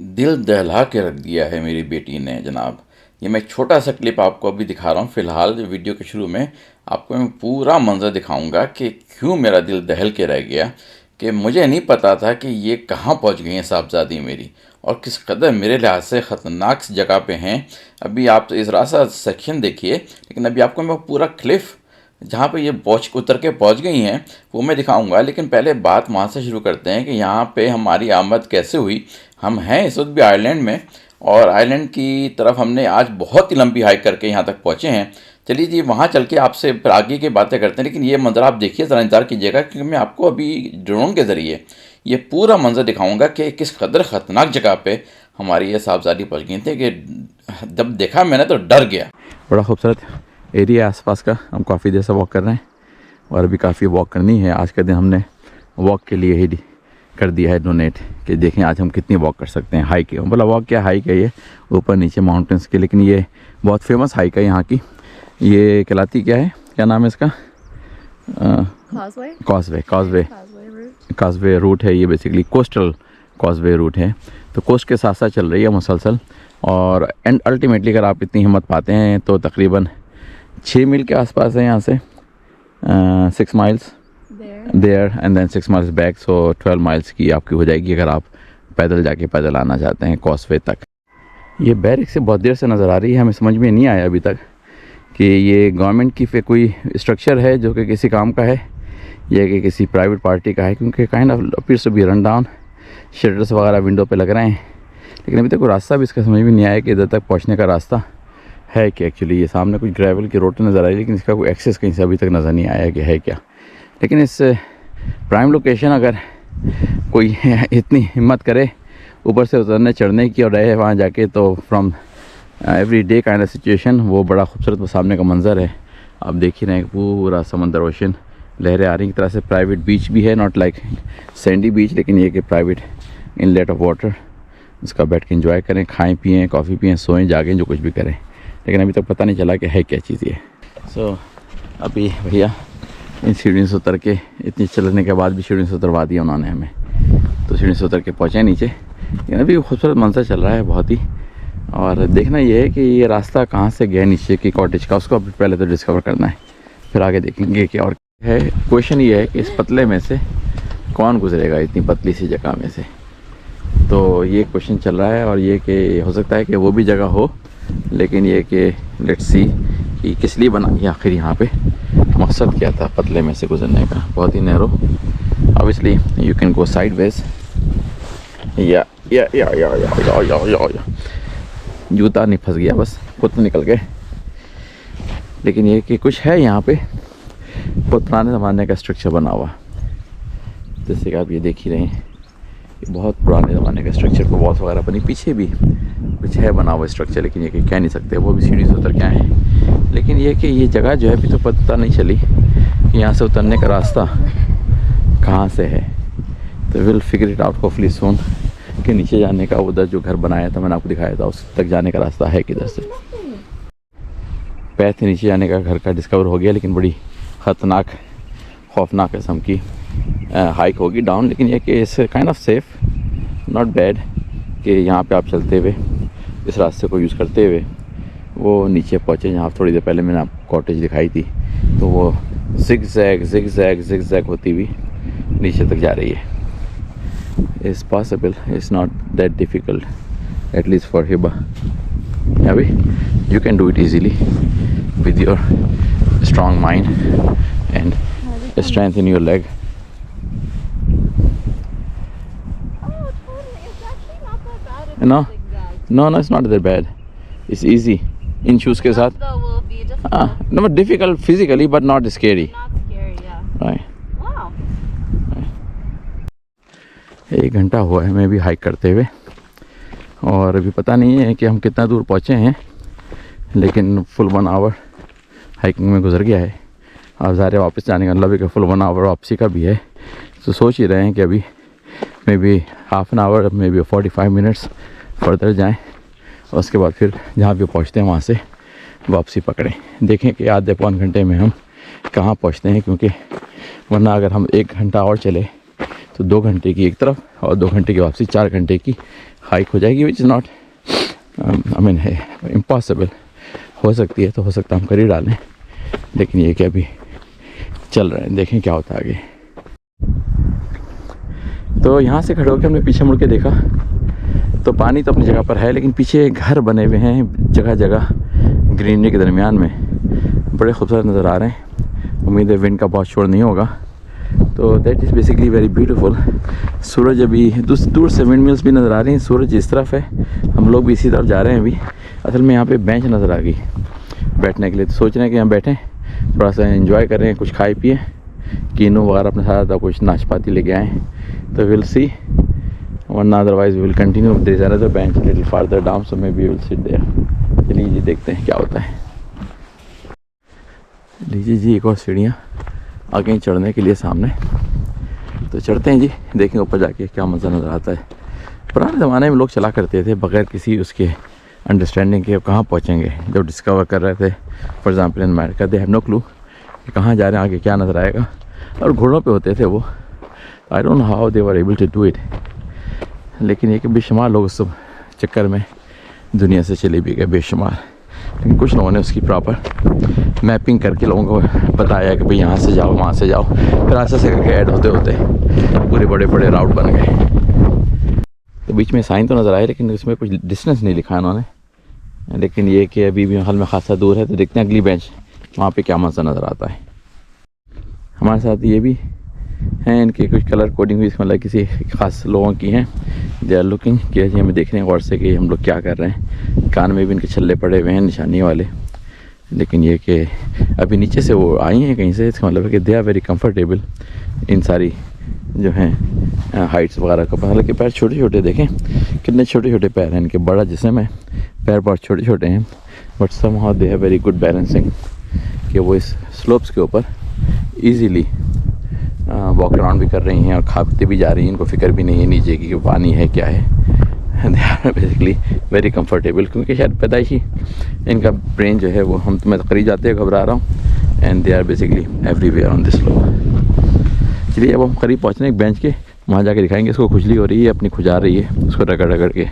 दिल दहला के रख दिया है मेरी बेटी ने जनाब। ये मैं एक छोटा सा क्लिप आपको अभी दिखा रहा हूँ। फ़िलहाल वीडियो के शुरू में आपको मैं पूरा मंज़र दिखाऊंगा कि क्यों मेरा दिल दहल के रह गया, कि मुझे नहीं पता था कि ये कहाँ पहुँच गई हैं साहबजादी मेरी, और किस कदर मेरे लिहाज से ख़तरनाक जगह पे हैं। अभी आप इस रास्ता सेक्शन देखिए, लेकिन अभी आपको मैं पूरा क्लिफ जहाँ पे ये पहुँच उतर के पहुँच गई हैं वो मैं दिखाऊंगा। लेकिन पहले बात वहाँ से शुरू करते हैं कि यहाँ पे हमारी आमद कैसे हुई। हम हैं इस वक्त भी आयरलैंड में, और आयरलैंड की तरफ हमने आज बहुत ही लंबी हाइक करके यहाँ तक पहुँचे हैं। चलिए जी, वहाँ चल के आपसे फिर आगे की बातें करते हैं। लेकिन ये मंजर आप देखिए, ज़रा इंतज़ार कीजिएगा, क्योंकि मैं आपको अभी ड्रोन के ज़रिए ये पूरा मंजर दिखाऊंगा कि किस कदर ख़तरनाक जगह पे हमारी ये साहबजादी पहुँच गई थी कि जब देखा मैंने तो डर गया। बड़ा खूबसूरत एरिया आसपास का। हम काफ़ी देर से वॉक कर रहे हैं और अभी काफ़ी वॉक करनी है। आज का दिन हमने वॉक के लिए ही कर दिया है डोनेट, कि देखें आज हम कितनी वॉक कर सकते हैं। हाइक है, मतलब वॉक क्या हाइक है, ये ऊपर नीचे माउंटेन्स के, लेकिन ये बहुत फेमस हाइक है यहाँ की। ये कहलाती क्या है, क्या नाम है इसका? कॉजवे रूट है ये। बेसिकली कोस्टल कॉजवे रूट है, तो कोस्ट के साथ साथ चल रही है मुसलसल। और एंड अल्टीमेटली अगर आप इतनी हिम्मत पाते हैं तो तकरीबन 6 मील के आसपास है यहाँ से, 6 miles there and then 6 miles back. So 12 miles की आपकी हो जाएगी अगर आप पैदल जाके पैदल आना चाहते हैं कॉजवे तक। ये बैरिक से बहुत देर से नज़र आ रही है, हमें समझ में नहीं आया अभी तक कि ये गवर्नमेंट की फिर कोई स्ट्रक्चर है जो कि किसी काम का है या कि किसी प्राइवेट पार्टी का है, क्योंकि kind of appears to be run down. Shutters वगैरह विंडो पे लग रहे हैं, लेकिन अभी तक कोई रास्ता भी इसका समझ में नहीं आया कि इधर तक पहुंचने का रास्ता है कि एक्चुअली ये सामने कुछ ग्रेवल की रोड नज़र आई, लेकिन इसका कोई एक्सेस कहीं से अभी तक नज़र नहीं आया कि है क्या। लेकिन इस प्राइम लोकेशन अगर कोई इतनी हिम्मत करे ऊपर से उतरने चढ़ने की और रहे वहाँ जाके, तो from every day kind of situation वो बड़ा खूबसूरत वो सामने का मंजर है। आप देख ही रहे हैं पूरा समंदर, ओशन, लहरें आ रही। एक तरह से प्राइवेट बीच भी है, नॉट लाइक सैंडी बीच, लेकिन ये कि प्राइवेट इनलेट ऑफ वाटर, इसका बैठ के एंजॉय करें, खाएं पिएँ, कॉफ़ी पिएँ, सोएं जागें, जो कुछ भी करें। लेकिन अभी तक पता नहीं चला कि है क्या चीज़ ये। सो अभी भैया इन सीढ़ियों से उतर के, इतनी चलने के बाद भी सीढ़ियों से उतरवा दिया उन्होंने हमें, तो सीढ़ियों से उतर के पहुँचे नीचे। लेकिन अभी खूबसूरत मंजर चल रहा है बहुत ही। और देखना ये है कि ये रास्ता कहाँ से गया नीचे की कॉटेज का, उसको अभी पहले तो डिस्कवर करना है, फिर आगे देखेंगे कि और है। क्वेश्चन ये है कि इस पतले में से कौन गुजरेगा, इतनी पतली सी जगह में से, तो ये क्वेश्चन चल रहा है। और ये कि हो सकता है कि वो भी जगह हो, लेकिन ये कि लेट्स सी कि किस लिए बना गया आखिर यहाँ पे, मकसद क्या था पतले में से गुजरने का। बहुत ही narrow, obviously you can go sideways, या जूता नहीं फंस गया, बस खुद तो निकल गए। लेकिन ये कि कुछ है यहाँ पे, बहुत पुराने ज़माने का स्ट्रक्चर बना हुआ, जैसे कि आप ये देख ही रहे हैं, ये बहुत पुराने ज़माने का स्ट्रक्चर को वॉल्स वगैरह बनी, पीछे भी कुछ है बना हुआ स्ट्रक्चर, लेकिन ये कि कह नहीं सकते, वो भी सीढ़ी से उतर के आए हैं। लेकिन ये कि ये जगह जो है अभी तो पता नहीं चली कि यहाँ से उतरने का रास्ता कहाँ से है, तो will figure it out hopefully सून कि नीचे जाने का, उधर जो घर बनाया था मैंने आपको दिखाया था, उस तक जाने का रास्ता है किधर से। पैथ नीचे जाने का घर का डिस्कवर हो गया, लेकिन बड़ी ख़तरनाक खौफनाक किस्म की हाइक होगी डाउन। लेकिन ये कि इस kind of safe, not bad, कि यहाँ पे आप चलते हुए इस रास्ते को यूज़ करते हुए वो नीचे पहुँचे जहाँ थोड़ी देर पहले मैंने आपको कॉटेज दिखाई थी, तो वो जिग-जैग होती हुई नीचे तक जा रही है। It's possible, it's not that difficult, at least for Hiba. Abhi, you can do it easily with your strong mind and strength in your leg. Oh, totally. It's actually not that bad if No, you zigzag. no, it's not that bad. It's easy. In shoes के साथ. Though will be difficult. No, but difficult physically, but not scary. Not scary, yeah. Right. Wow. 1 घंटा हुआ है मैं भी hike करते हुए, और अभी पता नहीं है कि हम कितना दूर पहुँचे हैं, लेकिन फुल 1 आवर हाइकिंग में गुजर गया है। और ज़ाहिर वापस जाने का मतलब है कि फुल 1 आवर वापसी का भी है। तो सोच ही रहे हैं कि अभी may be half an hour, may be 45 minutes further जाएँ, और उसके बाद फिर जहाँ भी पहुँचते हैं वहाँ से वापसी पकड़ें। देखें कि आधे पौन घंटे में हम कहाँ पहुँचते हैं, क्योंकि वरना अगर हम 1 घंटा और चले तो 2 घंटे की एक तरफ और 2 घंटे की वापसी, 4 घंटे की हाइक हो जाएगी, which is not I mean है इम्पॉसिबल। हो सकती है तो हो सकता है हम कर ही डालें, लेकिन ये कि अभी चल रहे हैं, देखें क्या होता है आगे। तो यहाँ से खड़े होकर हमने पीछे मुड़ के देखा तो पानी तो अपनी जगह पर है, लेकिन पीछे घर बने हुए हैं जगह जगह ग्रीनरी के दरमियान में, बड़े खूबसूरत नज़र आ रहे हैं। उम्मीद है विंड का बहुत शोर नहीं होगा। तो that is basically very beautiful. सूरज अभी दूर से विंड मिल्स भी नज़र आ रही हैं, सूरज इस तरफ है, हम लोग भी इसी तरफ जा रहे हैं अभी। असल में यहाँ पे बेंच नज़र आ गई बैठने के लिए, तो सोच रहे हैं कि यहाँ बैठें, थोड़ा सा एंजॉय करें, कुछ खाए पिए, कीनो वगैरह अपने साथ था, कुछ नाशपाती लेके आएँ, तो विल सी, वरना otherwise we will continue. There is another bench little farther down, so maybe we will sit there. चलिए जी देखते हैं क्या होता है। लीजिए जी एक और सीढ़ियाँ आगे चढ़ने के लिए सामने, तो चढ़ते हैं जी, देखें ऊपर जाके क्या मंजर नज़र आता है। पुराने ज़माने में लोग चला करते थे बग़ैर किसी उसके अंडरस्टैंडिंग के, कहाँ पहुँचेंगे। जब डिस्कवर कर रहे थे for example in America, they have no clue कि कहाँ जा रहे हैं, आगे क्या नज़र आएगा। और घोड़ों पे होते थे वो, I don't know how they were able to do it. लेकिन ये कि बेशुमार लोग उस चक्कर में दुनिया से चले भी गए, बेशुमार। लेकिन कुछ लोगों ने उसकी प्रॉपर मैपिंग करके लोगों को बताया कि भाई यहाँ से जाओ, वहाँ से जाओ, फिर ऐसे से करके ऐड होते होते पूरे बड़े बड़े राउट बन गए। तो बीच में साइन तो नज़र आए, लेकिन उसमें कुछ डिस्टेंस नहीं लिखा उन्होंने। लेकिन ये कि अभी भी महल में खासा दूर है, तो देखते हैं अगली बेंच वहाँ पे क्या मंजर नज़र आता है। हमारे साथ ये भी हैं, इनके कुछ कलर कोडिंग भी मतलब किसी ख़ास लोगों की हैं। दे आर लुकिंग कि हमें देख रहे हैं गौर से कि हम लोग क्या कर रहे हैं। कान में भी इनके छल्ले पड़े हुए हैं निशानी वाले। लेकिन ये कि अभी नीचे से वो आई हैं कहीं से, इसका मतलब है कि they are very comfortable in सारी जो हैं हाइट्स वगैरह का। हालांकि पैर छोटे छोटे, देखें कितने छोटे छोटे पैर हैं इनके, बड़ा जिस्म है, पैर बहुत छोटे छोटे हैं, but somehow they have very good balancing कि वो इस स्लोप्स के ऊपर ईजीली वॉक अराउंड भी कर रही हैं और खाते भी जा रही हैं। इनको फिक्र भी नहीं है नीचे की कि पानी है क्या है। They are basically very comfortable, क्योंकि शायद पैदाइशी इनका ब्रेन जो है वो, हम तो मैं करीब जाते हुए घबरा रहा हूँ, and they are basically everywhere on this slope. चलिए अब हम करीब पहुँच रहे हैं एक बेंच के, वहाँ जाके दिखाएंगे। इसको खुजली हो रही है, अपनी खुजा रही है, उसको रगड़ रगड़ के।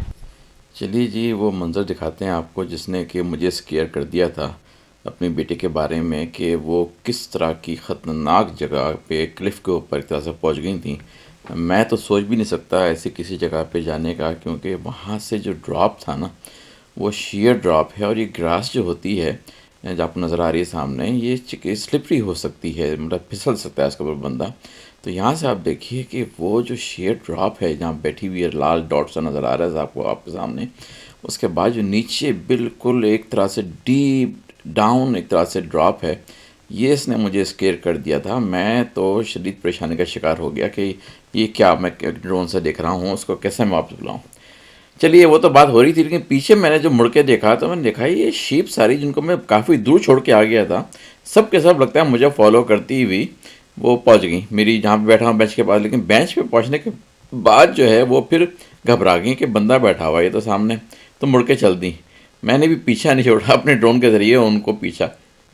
चलिए जी वो मंज़र दिखाते हैं आपको जिसने कि मुझे स्केयर कर दिया था अपनी बेटी के बारे में, कि वो किस तरह की ख़तरनाक जगह पे क्लिफ़ के ऊपर एक तरह से पहुँच गई थी। मैं तो सोच भी नहीं सकता ऐसी किसी जगह पे जाने का, क्योंकि वहाँ से जो ड्रॉप था ना वो शेयर ड्रॉप है, और ये ग्रास जो होती है जो आपको नज़र आ रही है सामने, ये स्लिपरी हो सकती है, मतलब फिसल सकता है इसके ऊपर बंदा। तो यहाँ से आप देखिए कि वो जो शेयर ड्रॉप है जहाँ बैठी हुई है, लाल डॉट सा नज़र आ रहा है आपको आपके सामने, उसके बाद जो नीचे बिल्कुल एक तरह से डीप डाउन एक तरह से ड्रॉप है, ये इसने मुझे स्केयर कर दिया था। मैं तो शदीद परेशानी का शिकार हो गया कि ये क्या मैं ड्रोन से देख रहा हूँ, उसको कैसे मैं वापस बुलाऊँ। चलिए वो तो बात हो रही थी, लेकिन पीछे मैंने जो मुड़ के देखा तो मैंने देखा ये शीप सारी जिनको मैं काफ़ी दूर छोड़ के आ गया था, सब के सब लगता है मुझे फॉलो करती हुई वो पहुंच गई मेरी जहाँ पे बैठा हूँ बेंच के पास। लेकिन बेंच पे पहुंचने के बाद जो है वो फिर घबरा गई कि बंदा बैठा हुआ है तो सामने, तो मुड़ के चल दी। मैंने भी पीछा नहीं छोड़ा, अपने ड्रोन के ज़रिए उनको पीछा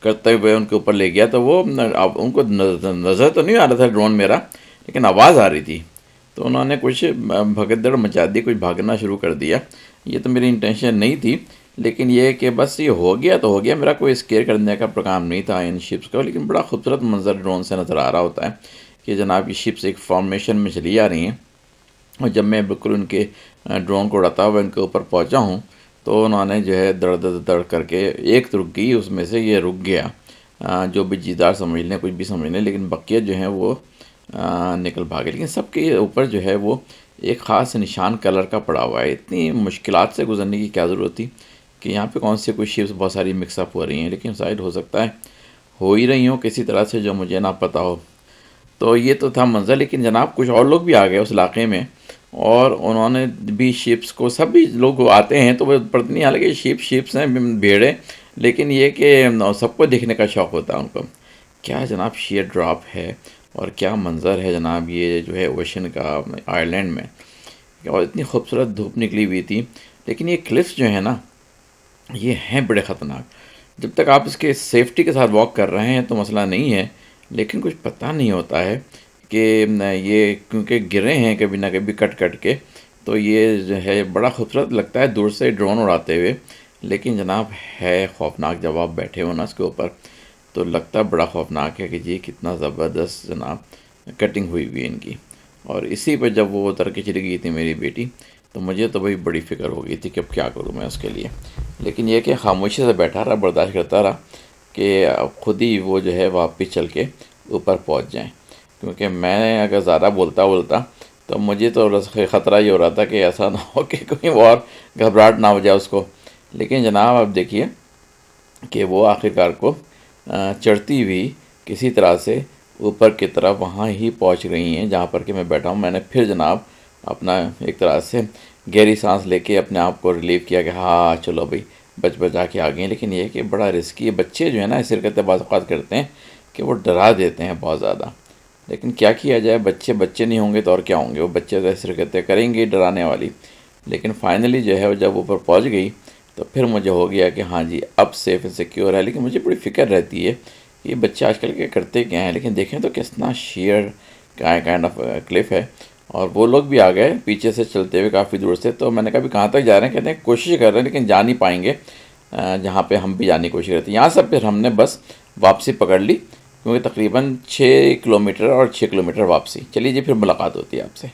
करते हुए उनके ऊपर ले गया। तो वो उनको नज़र तो नहीं आ रहा था ड्रोन मेरा, लेकिन आवाज़ आ रही थी, तो उन्होंने कुछ भगदड़ मचा दी, कुछ भागना शुरू कर दिया। ये तो मेरी इंटेंशन नहीं थी, लेकिन ये कि बस ये हो गया तो हो गया, मेरा कोई स्केयर करने का प्रोग्राम नहीं था इन शिप्स का। लेकिन बड़ा खूबसूरत मंजर ड्रोन से नज़र आ रहा होता है कि जनाब ये शिप्स एक फॉर्मेशन में चली आ रही हैं, और जब मैं बिल्कुल उनके ड्रोन को उड़ाता हुआ उनके ऊपर पहुंचा हूं, तो उन्होंने जो है दड़ दड़ दड़ करके एक तो रुक गई, उसमें से ये रुक गया, जो भी जीदार समझ लें कुछ भी समझ लें, लेकिन बकिया जो है वो निकल भागे। लेकिन सबके ऊपर जो है वो एक ख़ास निशान कलर का पड़ा हुआ है। इतनी मुश्किलात से गुजरने की क्या ज़रूरत थी कि यहाँ पे कौन से कोई शिप्स बहुत सारी मिक्सअप हो रही हैं, लेकिन शायद हो सकता है हो ही रही हो किसी तरह से जो मुझे ना पता हो। तो ये तो था मंज़र, लेकिन जनाब कुछ और लोग भी आ गए उस इलाके में, और उन्होंने भी शिप्स को, सभी लोग आते हैं तो वो पता नहीं, हालांकि शिप्स हैं भेड़े, लेकिन ये कि सबको देखने का शौक़ होता है उनको। क्या जनाब शेयर ड्रॉप है और क्या मंज़र है जनाब ये जो है ओशन का आयरलैंड में, और इतनी खूबसूरत धूप निकली हुई थी। लेकिन ये क्लिफ्स जो है ना ये हैं बड़े ख़तरनाक। जब तक आप इसके सेफ्टी के साथ वॉक कर रहे हैं तो मसला नहीं है, लेकिन कुछ पता नहीं होता है कि ये क्योंकि गिरे हैं कभी ना कभी कट कट के, तो ये जो है बड़ा खूबसूरत लगता है दूर से ड्रोन उड़ाते हुए, लेकिन जनाब है खौफनाक। जब आप बैठे हो ना उसके ऊपर तो लगता बड़ा खौफनाक है कि जी कितना ज़बरदस्त जनाब कटिंग हुई हुई है इनकी। और इसी पर जब वो उतर के चली गई थी मेरी बेटी, तो मुझे तो भाई बड़ी फ़िक्र हो गई थी कि अब क्या करूँ मैं उसके लिए। लेकिन ये कि खामोशी से बैठा रहा, बर्दाश्त करता रहा कि अब खुद ही वो जो है वापस चल के ऊपर पहुंच जाएं। क्योंकि मैं अगर ज़्यादा बोलता तो मुझे तो ख़तरा ये हो रहा था कि ऐसा ना हो कि कोई और घबराहट ना हो जाए उसको। लेकिन जनाब अब देखिए कि वो आखिरकार को चढ़ती हुई किसी तरह से ऊपर की तरफ वहाँ ही पहुँच रही हैं जहाँ पर कि मैं बैठा हूँ। मैंने फिर जनाब अपना एक तरह से गहरी सांस लेके अपने आप को रिलीव किया कि हाँ चलो भाई बच बचा के आ गए। लेकिन ये है कि बड़ा रिस्की है। बच्चे जो है ना इस हरकतें बाज़ औक़ात करते हैं कि वो डरा देते हैं बहुत ज़्यादा। लेकिन क्या किया जाए, बच्चे बच्चे नहीं होंगे तो और क्या होंगे, वो बच्चे तो ऐसी हरकतें करेंगे डराने वाली। लेकिन फाइनली जो है वो जब ऊपर पहुँच गई तो फिर मुझे हो गया कि हाँ जी अब सेफ़ एंड सिक्योर है। लेकिन मुझे बड़ी फ़िक्र रहती है ये बच्चे आजकल के करते क्या हैं। लेकिन देखें तो कितना शेयर काइंड ऑफ क्लिफ़ है, और वो लोग भी आ गए पीछे से चलते हुए काफ़ी दूर से। तो मैंने कहा भी कहाँ तक जा रहे हैं, कहते हैं कोशिश कर रहे हैं लेकिन जा नहीं पाएंगे जहाँ पे हम भी जाने की कोशिश करते हैं। यहाँ से फिर हमने बस वापसी पकड़ ली, क्योंकि तकरीबन 6 किलोमीटर और 6 किलोमीटर वापसी। चलिए जी फिर मुलाकात होती है आपसे।